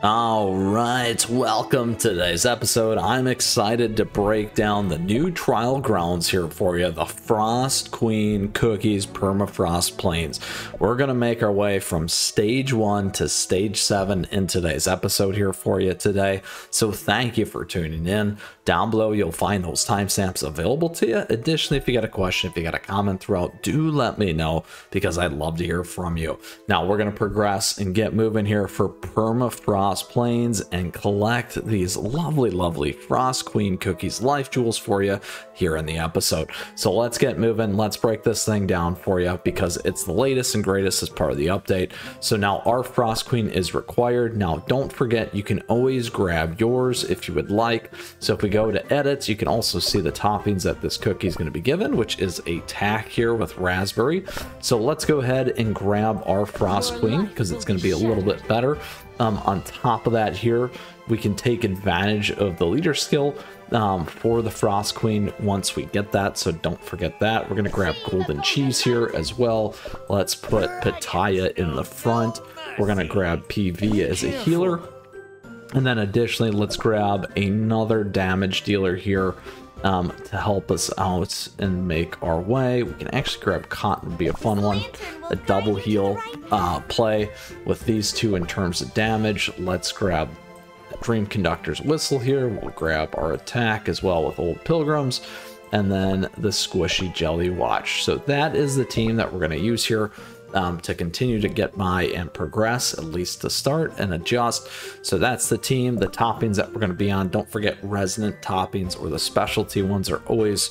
All right, welcome to today's episode. I'm excited to break down the new trial grounds here for you, the Frost Queen Cookies Permafrost Plains. We're going to make our way from stage 1 to stage 7 in today's episode here for you today. So thank you for tuning in. Down below, you'll find those timestamps available to you. Additionally, if you got a question, if you got a comment throughout, do let me know because I'd love to hear from you. Now, we're going to progress and get moving here for Permafrost Plains and collect these lovely Frost Queen Cookies life jewels for you here in the episode. So let's get moving. Let's break this thing down for you because it's the latest and greatest as part of the update. So now our Frost Queen is required. Now, don't forget, you can always grab yours if you would like. So if we go to edits, you can also see the toppings that this cookie is going to be given, which is a tack here with raspberry. So let's go ahead and grab our Frost Queen because it's going to be a little bit better. On top of that here, we can take advantage of the leader skill for the Frost Queen once we get that, so don't forget that. We're going to grab golden cheese here as well. Let's put Pitaya in the front. We're going to grab PV as a healer. And then additionally, let's grab another damage dealer here to help us out and make our way. We can actually grab Cotton, would be a fun one. A double heal play with these two in terms of damage. Let's grab Dream Conductor's Whistle here. We'll grab our attack as well with Old Pilgrims. And then the Squishy Jelly Watch. So that is the team that we're going to use here to continue to get by and progress, at least to start and adjust. So that's the team, the toppings that we're going to be on. Don't forget resonant toppings or the specialty ones are always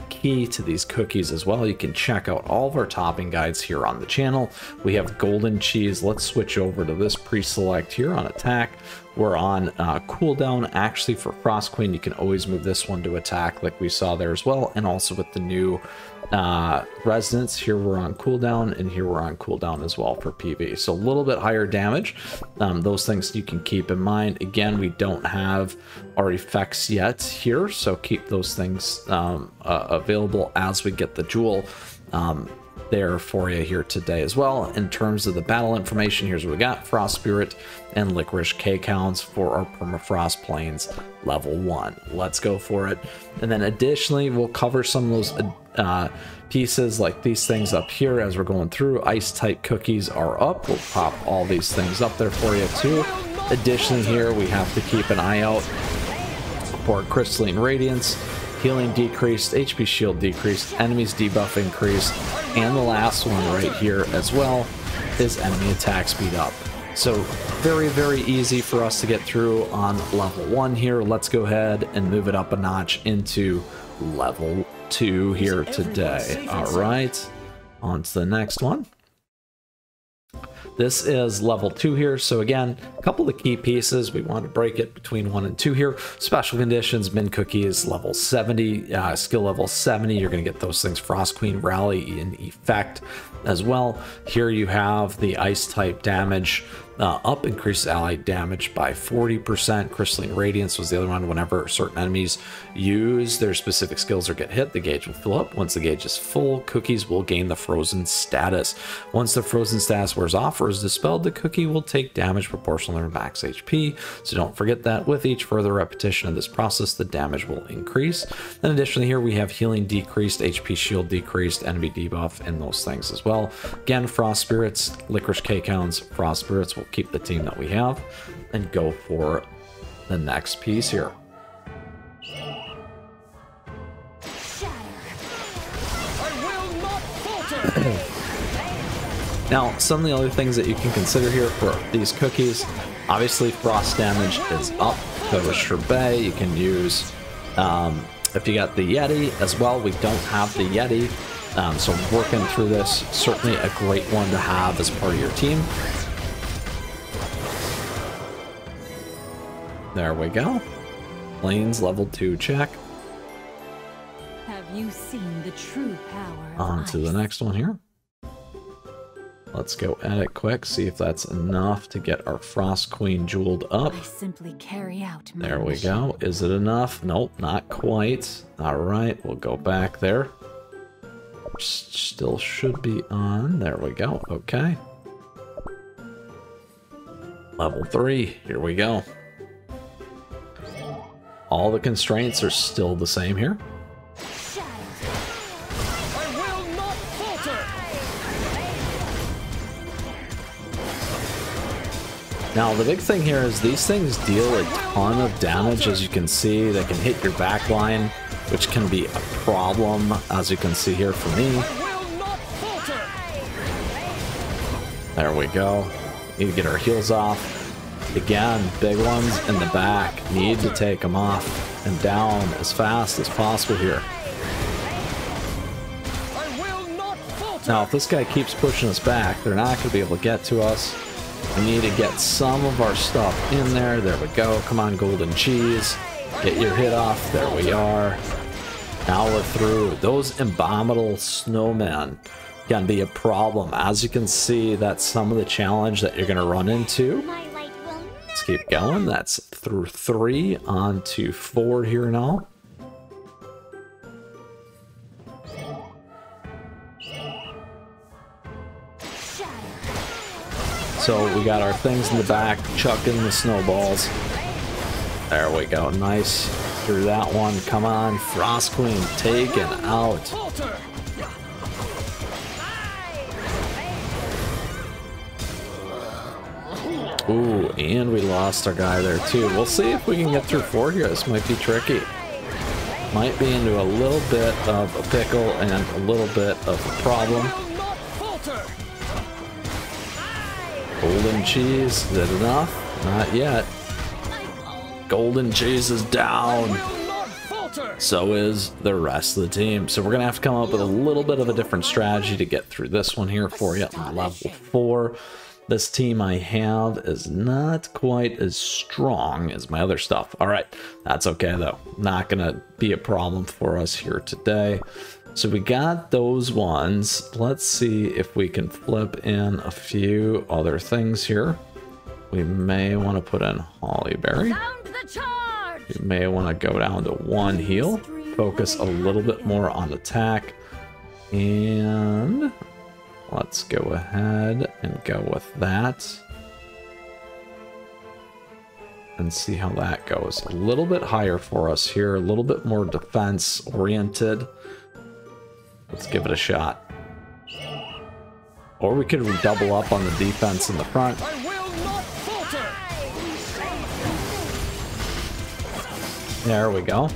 key to these cookies as well. You can check out all of our topping guides here on the channel. We have golden cheese. Let's switch over to this pre-select here on attack. We're on cooldown. Actually, for Frost Queen, you can always move this one to attack like we saw there as well. And also with the new resonance, here we're on cooldown, and here we're on cooldown as well for PV. So a little bit higher damage. Those things you can keep in mind. Again, we don't have our effects yet here, so keep those things available as we get the jewel there for you here today as well. In terms of the battle information, here's what we got: Frost Spirit and Licorice Cake Hounds for our Permafrost Plains level 1. Let's go for it. And then additionally, we'll cover some of those pieces like these things up here as we're going through. Ice type cookies are up. We'll pop all these things up there for you too. Additionally, here we have to keep an eye out for Crystalline Radiance, healing decreased, HP shield decreased, enemies debuff increased, and the last one right here as well is enemy attack speed up. So very easy for us to get through on level 1 here. Let's go ahead and move it up a notch into level 2 here today. All right, on to the next one. This is level 2 here. So again, a couple of the key pieces. We want to break it between 1 and 2 here. Special conditions, Min Cookie is level 70, skill level 70. You're going to get those things, Frost Queen Rally in effect as well. Here you have the ice type damage up, increased allied damage by 40%. Crystalline Radiance was the other one. Whenever certain enemies use their specific skills or get hit, the gauge will fill up. Once the gauge is full, cookies will gain the frozen status. Once the frozen status wears off or is dispelled, the cookie will take damage proportional to their max HP. So don't forget that with each further repetition of this process, the damage will increase. And additionally, here we have healing decreased, HP shield decreased, enemy debuff, and those things as well. Again, Frost Spirits, Licorice Cake Hounds, Frost Spirits will keep the team that we have and go for the next piece here. Now, some of the other things that you can consider here for these cookies, obviously frost damage is up. Go to Sherbet. You can use, if you got the Yeti as well, we don't have the Yeti. So working through this, certainly a great one to have as part of your team. There we go. Plains level 2 check. Have you seen the true power of On to the next one here. Let's go edit quick, see if that's enough to get our Frost Queen jeweled up. I simply carry out my There we mission. go. Is it enough? Nope, not quite. All right, we'll go back there. Still should be on. There we go. Okay. Level 3, here we go. All the constraints are still the same here. I will not falter. Now the big thing here is these things deal a ton of damage. As you can see, they can hit your back line, which can be a problem, as you can see here for me. I will not falter. There we go. Need to get our heals off. Again, big ones in the back. Need to take them off and down as fast as possible here. I will not falter. Now, if this guy keeps pushing us back, they're not going to be able to get to us. We need to get some of our stuff in there. There we go. Come on, golden cheese. Get your hit off. There we are. Now we're through. Those abominable snowmen can be a problem. As you can see, that's some of the challenge that you're going to run into. Let's keep going. That's through 3 on to 4 here now. So we got our things in the back, chucking the snowballs. There we go. Nice. Through that one. Come on. Frost Queen taken out. Ooh, and we lost our guy there too. We'll see if we can get through 4 here. This might be tricky. Might be into a little bit of a pickle and a little bit of a problem. Golden cheese, did enough? Not yet. Golden cheese is down. So is the rest of the team. So we're going to have to come up with a little bit of a different strategy to get through this one here for you. Level 4. This team I have is not quite as strong as my other stuff. All right, that's okay though. Not gonna be a problem for us here today. So we got those ones. Let's see if we can flip in a few other things here. We may want to put in Hollyberry. We may want to go down to 1 heal. Focus a little bit more on attack. And let's go ahead and go with that. And see how that goes. A little bit higher for us here. A little bit more defense oriented. Let's give it a shot. Or we could double up on the defense in the front. There we go.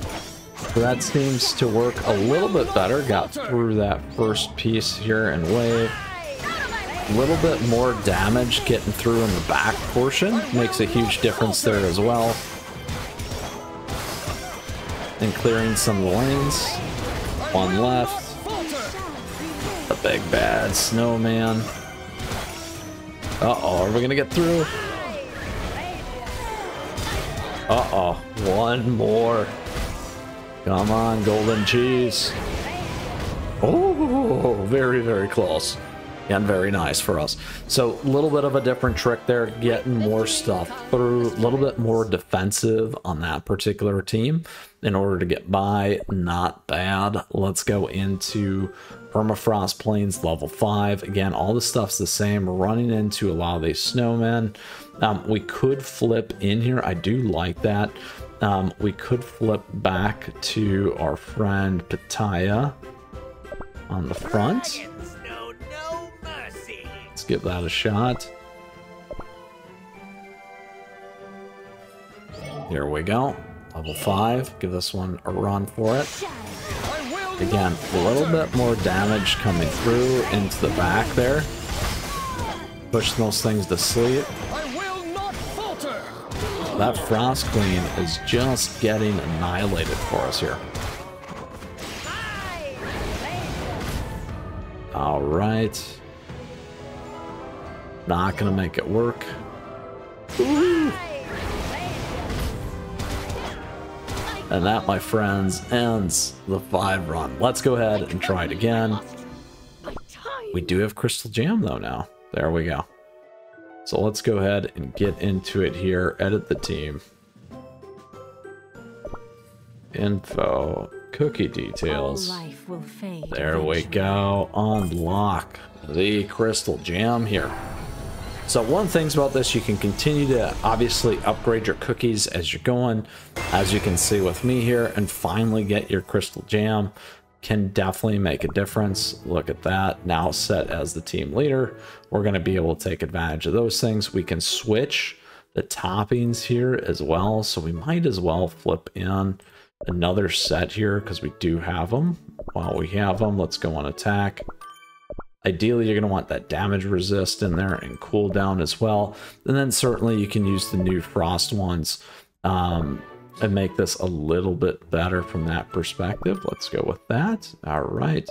So that seems to work a little bit better. Got through that first piece here and wave. A little bit more damage getting through in the back portion. Makes a huge difference there as well. And clearing some of the lanes. 1 left. The big bad snowman. Uh-oh, are we gonna get through? Uh-oh, 1 more. Come on, golden cheese. Oh, very, very close. And very nice for us. So a little bit of a different trick there, getting more stuff through, a little bit more defensive on that particular team in order to get by. Not bad. Let's go into Permafrost Plains level 5. Again, all the stuff's the same. Running into a lot of these snowmen. We could flip in here. I do like that. We could flip back to our friend Pitaya on the front. Let's give that a shot. Here we go. Level 5. Give this one a run for it. Again, a little bit more damage coming through into the back there. Pushing those things to sleep. That Frost Queen is just getting annihilated for us here. Alright. Not gonna make it work. Ooh. And that, my friends, ends the 5 run. Let's go ahead and try it again. We do have Crystal Jam though now. There we go. So let's go ahead and get into it here. Edit the team. Info. Cookie details. There we go. Unlock the Crystal Jam here. So one of the things about this, you can continue to obviously upgrade your cookies as you're going, as you can see with me here, and finally get your crystal jam. Can definitely make a difference. Look at that, now set as the team leader. We're going to be able to take advantage of those things. We can switch the toppings here as well, so we might as well flip in another set here because we do have them. While we have them, let's go on attack. Ideally, you're going to want that damage resist in there and cooldown as well. And then certainly you can use the new frost ones and make this a little bit better from that perspective. Let's go with that. All right.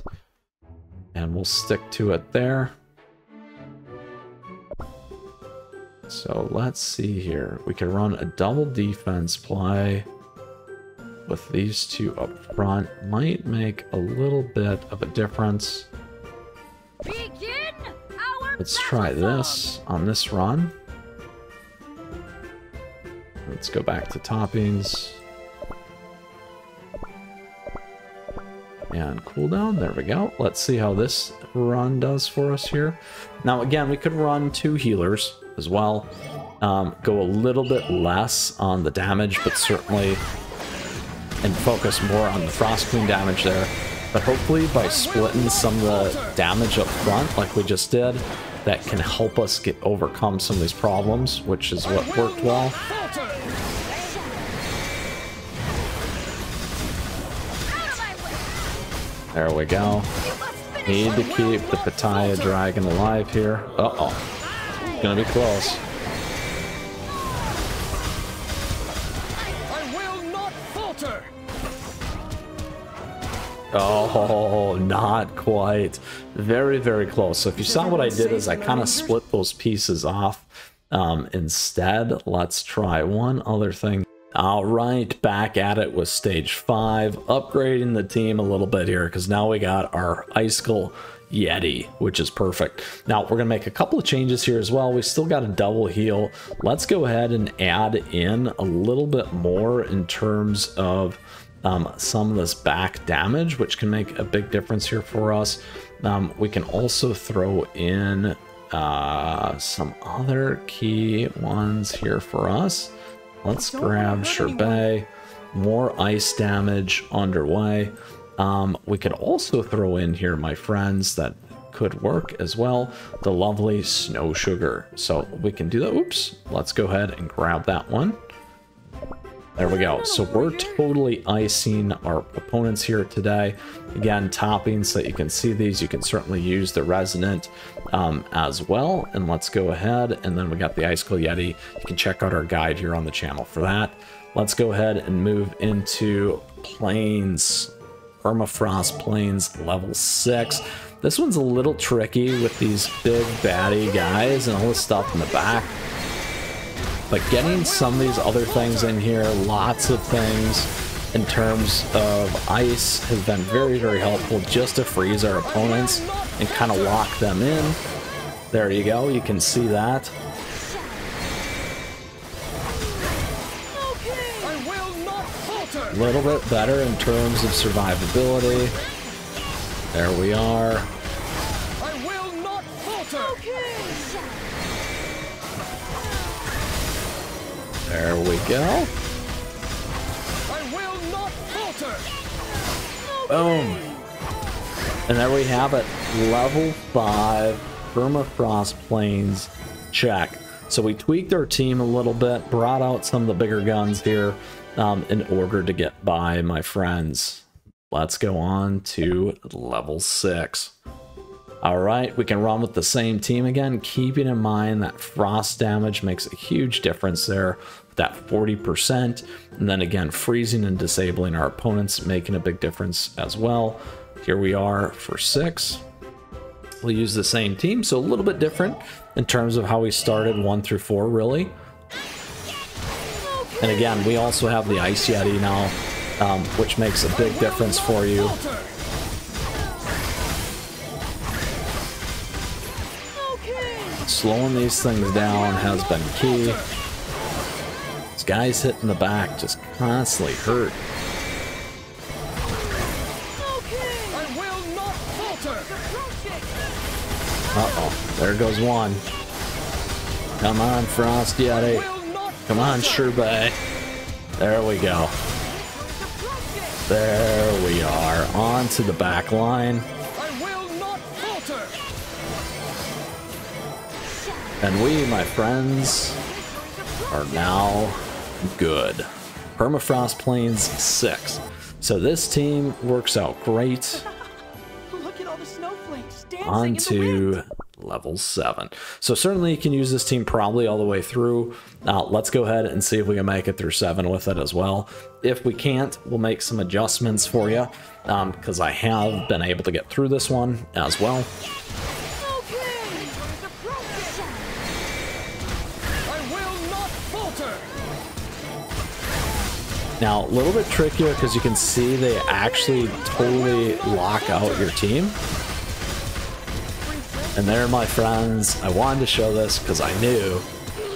And we'll stick to it there. So let's see here. We can run a double defense play with these two up front. Might make a little bit of a difference. Begin our Let's try this on this run. Let's go back to toppings. And cooldown, there we go. Let's see how this run does for us here. Now again, we could run 2 healers as well. Go a little bit less on the damage, but certainly, and focus more on the Frost Queen damage there. But hopefully by splitting some of the damage up front, like we just did, that can help us overcome some of these problems, which is what worked well. There we go. Need to keep the Pitaya Dragon alive here. Uh-oh. Gonna be close. I will not falter. Oh, not quite. Very, very close. So if you saw what I did is I kind of split those pieces off. Instead, let's try one other thing. All right, back at it with stage 5, upgrading the team a little bit here because now we got our Icicle Yeti, which is perfect. Now we're gonna make a couple of changes here as well. We still got a double heal. Let's go ahead and add in a little bit more in terms of some of this back damage, which can make a big difference here for us. We can also throw in some other key ones here for us. Let's grab Sherbet, more ice damage underway. We could also throw in here, my friends, that could work as well, the lovely Snow Sugar. So we can do that. Oops, let's go ahead and grab that one. There we go. So we're totally icing our opponents here today. Again, toppings so that you can see these. You can certainly use the Resonant as well. And let's go ahead. And then we got the Icicle Yeti. You can check out our guide here on the channel for that. Let's go ahead and move into Plains. Permafrost Plains level 6. This one's a little tricky with these big baddie guys and all this stuff in the back. But getting some of these other things in here, lots of things in terms of ice has been very, very helpful just to freeze our opponents and kind of lock them in. There you go, you can see that. A little bit better in terms of survivability. There we are. I will not falter. There we go. I will not falter. Boom. And there we have it. Level 5 Permafrost Plains check. So we tweaked our team a little bit, brought out some of the bigger guns here in order to get by, my friends. Let's go on to level 6. All right, we can run with the same team again, keeping in mind that frost damage makes a huge difference there, that 40%. And then again, freezing and disabling our opponents, making a big difference as well. Here we are for 6. We'll use the same team, so a little bit different in terms of how we started 1 through 4, really. And again, we also have the Ice Yeti now, which makes a big difference for you. Slowing these things down has been key. These guys hitting the back just constantly hurt. Uh-oh, there goes one. Come on, Frost Yeti. Come on, Sherbet. There we go. There we are. On to the back line. I will not falter. And we, my friends, are now good. Permafrost Plains 6. So this team works out great. Look at all the snowflakes dancing On in the to wind. level 7. So certainly you can use this team probably all the way through. Let's go ahead and see if we can make it through 7 with it as well. If we can't, we'll make some adjustments for you, because I have been able to get through this one as well. I will not falter. Now, a little bit trickier because you can see they actually totally lock out your team. And there, my friends, I wanted to show this because I knew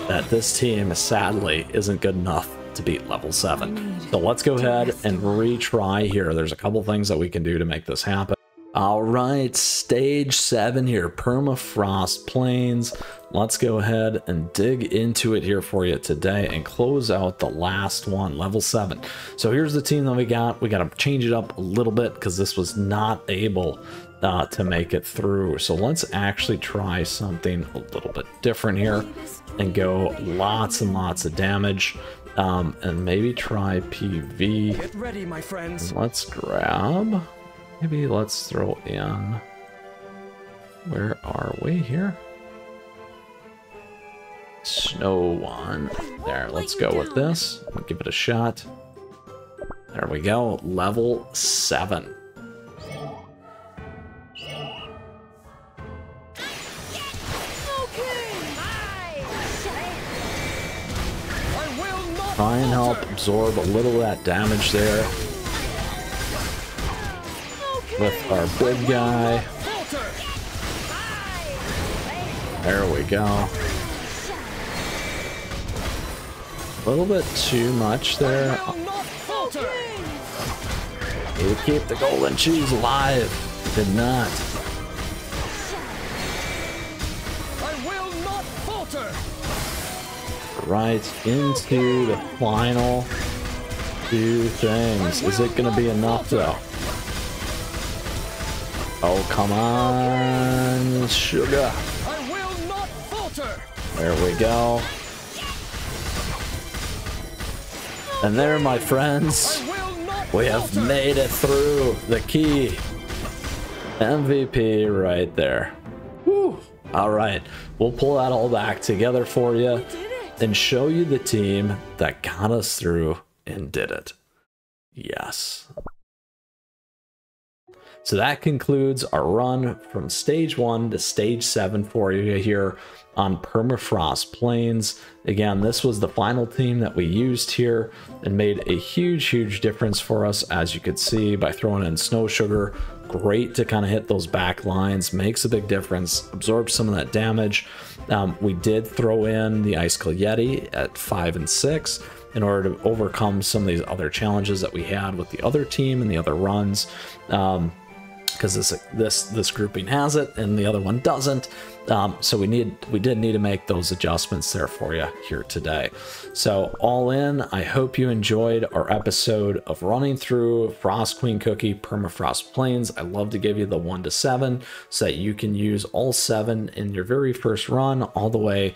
that this team sadly isn't good enough to beat level 7. So let's go ahead and retry here. There's a couple things that we can do to make this happen. All right, stage 7 here, Permafrost Plains. Let's go ahead and dig into it here for you today and close out the last one, level 7. So here's the team that we got. We got to change it up a little bit because this was not able to make it through. So let's actually try something a little bit different here and go lots and lots of damage. And maybe try PV. Get ready, my friends. Let's grab. Maybe let's throw in. Where are we here? Snow one. There, let's go with this. We'll give it a shot. There we go. Level 7. Try and help absorb a little of that damage there with our big guy. There we go. A little bit too much there. Need to keep the golden cheese alive. Did not. I will not falter. Right into the final 2 things. Is it going to be enough though? Oh, come on, sugar. I will not falter. There we go. And there, my friends, we have made it through the key. MVP right there. Whew. All right, we'll pull that all back together for you and show you the team that got us through and did it. Yes. So that concludes our run from stage 1 to stage 7 for you here on Permafrost Plains. Again, this was the final team that we used here and made a huge difference for us, as you could see, by throwing in Snow Sugar. Great to kind of hit those back lines, makes a big difference, absorbs some of that damage. We did throw in the Icicle Yeti at 5 and 6 in order to overcome some of these other challenges that we had with the other team and the other runs. Because this grouping has it and the other one doesn't, so we did need to make those adjustments there for you here today. So all in, I hope you enjoyed our episode of running through Frost Queen Cookie Permafrost Plains. I love to give you the 1 to 7 so that you can use all 7 in your very first run all the way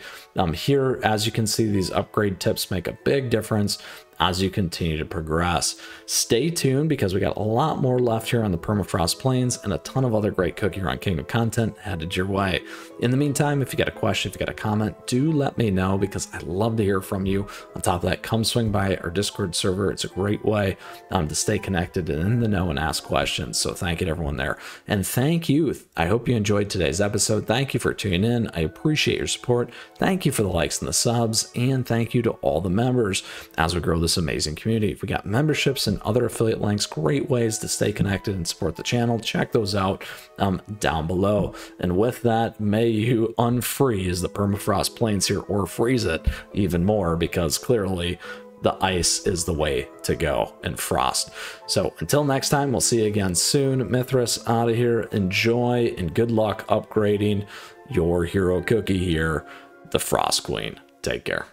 here. As you can see, these upgrade tips make a big difference as you continue to progress. Stay tuned because we got a lot more left here on the Permafrost Plains and a ton of other great Cookie Run Kingdom content headed your way. In the meantime, if you got a question, if you got a comment, do let me know because I love to hear from you. On top of that, come swing by our Discord server. It's a great way to stay connected and in the know and ask questions. So thank you to everyone there. And thank you. I hope you enjoyed today's episode. Thank you for tuning in. I appreciate your support. Thank you for the likes and the subs. And thank you to all the members as we grow this amazing community. If we got memberships and other affiliate links, great ways to stay connected and support the channel. Check those out down below. And with that, may you unfreeze the Permafrost Plains here, or freeze it even more, because clearly the ice is the way to go and frost. So until next time, we'll see you again soon. Mythras out of here. Enjoy and good luck upgrading your hero cookie here. the Frost Queen. Take care.